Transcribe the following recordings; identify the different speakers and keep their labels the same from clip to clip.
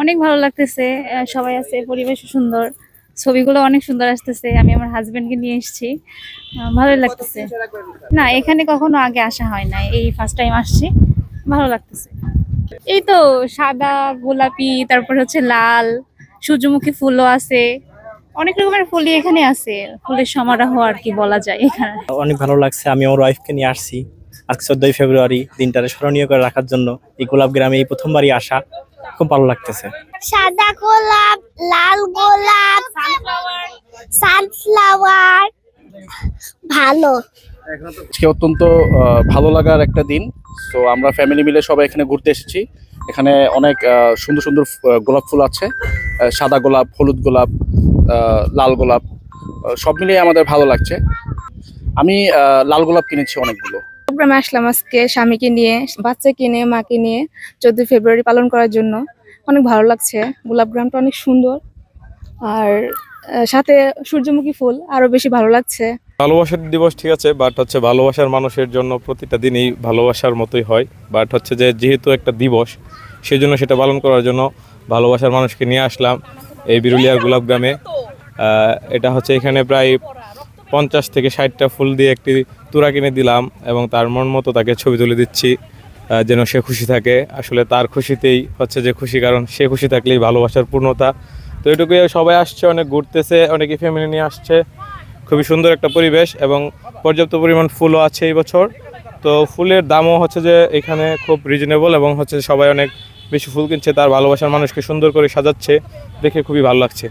Speaker 1: অনেক ভালো লাগতেছে। সবাই আছে, পরিবেশ সুন্দর, ছবিগুলো অনেক সুন্দর আসতেছে। আমি আমার হাজবেন্ডকে নিয়ে এসেছি, ভালোই লাগতেছে। না, এখানে কখনো আগে আসা হয় না, এই ফার্স্ট টাইম আসছি। ভালো লাগতেছে। এই তো সাদা, গোলাপি, তারপর হচ্ছে লাল, সূর্যমুখী ফুলও আছে। অনেক রকমের ফুলই এখানে আছে। ফুলের সমারোহ আর কি বলা যায় এখানে।
Speaker 2: অনেক ভালো লাগছে। আমি আমার ওয়াইফকে নিয়ে আসছি আজকে 14ই ফেব্রুয়ারি দিনটারে স্মরণীয় করে রাখার জন্য। এই গোলাপ গ্রামে এই প্রথমবারই আসা, খুব ভালো লাগতেছে।
Speaker 3: সাদা গোলাপ, লাল গোলাপ, সানফ্লাওয়ার, ভালো।
Speaker 4: আজকে অত্যন্ত ভালো লাগার একটা দিন। তো আমরা ফ্যামিলি মিলে সবাই এখানে ঘুরতে এসেছি। এখানে অনেক সুন্দর সুন্দর গোলাপ ফুল আছে, সাদা গোলাপ, হলুদ গোলাপ, লাল গোলাপ, সব মিলিয়ে আমাদের ভালো লাগছে। আমি লাল গোলাপ কিনেছি অনেকগুলো।
Speaker 5: প্রোগ্রামে আসলাম আজকে স্বামীকে নিয়ে, বাচ্চাকে নিয়ে, মাকে নিয়ে 14 ফেব্রুয়ারি পালন করার জন্য। অনেক ভালো লাগছে, গোলাপ গ্রামটা অনেক সুন্দর, আর সাথে সূর্যমুখী ফুল আরো বেশি ভালো লাগছে।
Speaker 6: ভালোবাসার দিবস ঠিক আছে, বাট হচ্ছে ভালোবাসার মানুষের জন্য প্রতিটা দিনই ভালোবাসার মতোই হয়। বাট হচ্ছে যে যেহেতু একটা দিবস, সেই জন্য সেটা পালন করার জন্য ভালোবাসার মানুষকে নিয়ে আসলাম এই বিরুলিয়ার গোলাপ গ্রামে। এটা হচ্ছে এখানে প্রায় 50 থেকে 60টা ফুল দিয়ে একটি তুরা কিনে দিলাম এবং তার মন মতো তাকে ছবি তুলে দিচ্ছি, যেন সে খুশি থাকে। আসলে তার খুশিতেই হচ্ছে যে খুশি, কারণ সে খুশি থাকলেই ভালোবাসার পূর্ণতা। তো এটুকুই, সবাই আসছে, অনেক ঘুরতেছে, অনেকে ফ্যামিলি নিয়ে আসছে। খুবই সুন্দর একটা পরিবেশ এবং পর্যাপ্ত পরিমাণ ফুলও আছে এই বছর। তো ফুলের দামও হচ্ছে যে এখানে খুব রিজনেবল এবং হচ্ছে সবাই অনেক বেশি ফুল কিনছে, তার ভালোবাসার মানুষকে সুন্দর করে সাজাচ্ছে, দেখে খুবই ভালো লাগছে।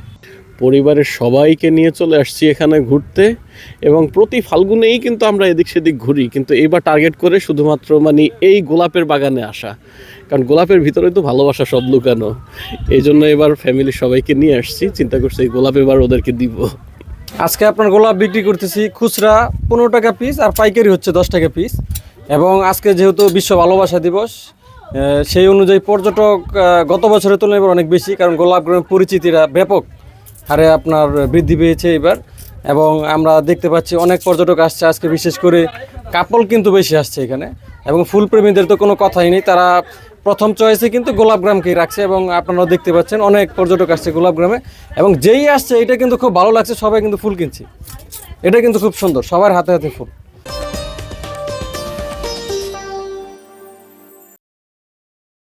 Speaker 7: পরিবারের সবাইকে নিয়ে চলে আসছি এখানে ঘুরতে, এবং প্রতি ফাল্গুনেই কিন্তু আমরা এদিক সেদিক ঘুরি, কিন্তু এইবার টার্গেট করে শুধুমাত্র মানে এই গোলাপের বাগানে আসা, কারণ গোলাপের ভিতরে তো ভালোবাসা সব লুকানো। এই জন্য এবার ফ্যামিলির সবাইকে নিয়ে আসছি, চিন্তা করছি এই গোলাপ এবার ওদেরকে দিব।
Speaker 8: আজকে আপনার গোলাপ বিক্রি করতেছি খুচরা 15 টাকা পিস, আর পাইকারি হচ্ছে 10 টাকা পিস। এবং আজকে যেহেতু বিশ্ব ভালোবাসা দিবস, সেই অনুযায়ী পর্যটক গত বছরের তুলনায় এবার অনেক বেশি, কারণ গোলাপ গ্রামের পরিচিতিরা ব্যাপক হারে আপনার বৃদ্ধি পেয়েছে এবার। এবং আমরা দেখতে পাচ্ছি অনেক পর্যটক আসছে আজকে, বিশেষ করে কাপল কিন্তু বেশি আসছে এখানে। এবং ফুলপ্রেমীদের তো কোনো কথাই নেই, তারা প্রথম চয়েসে কিন্তু গোলাপ গ্রামকেই রাখছে। এবং আপনারাও দেখতে পাচ্ছেন অনেক পর্যটক আসছে গোলাপ গ্রামে, এবং যেই আসছে এটা কিন্তু খুব ভালো লাগছে, সবাই কিন্তু ফুল কিনছে। এটা কিন্তু খুব সুন্দর, সবার হাতে হাতে ফুল।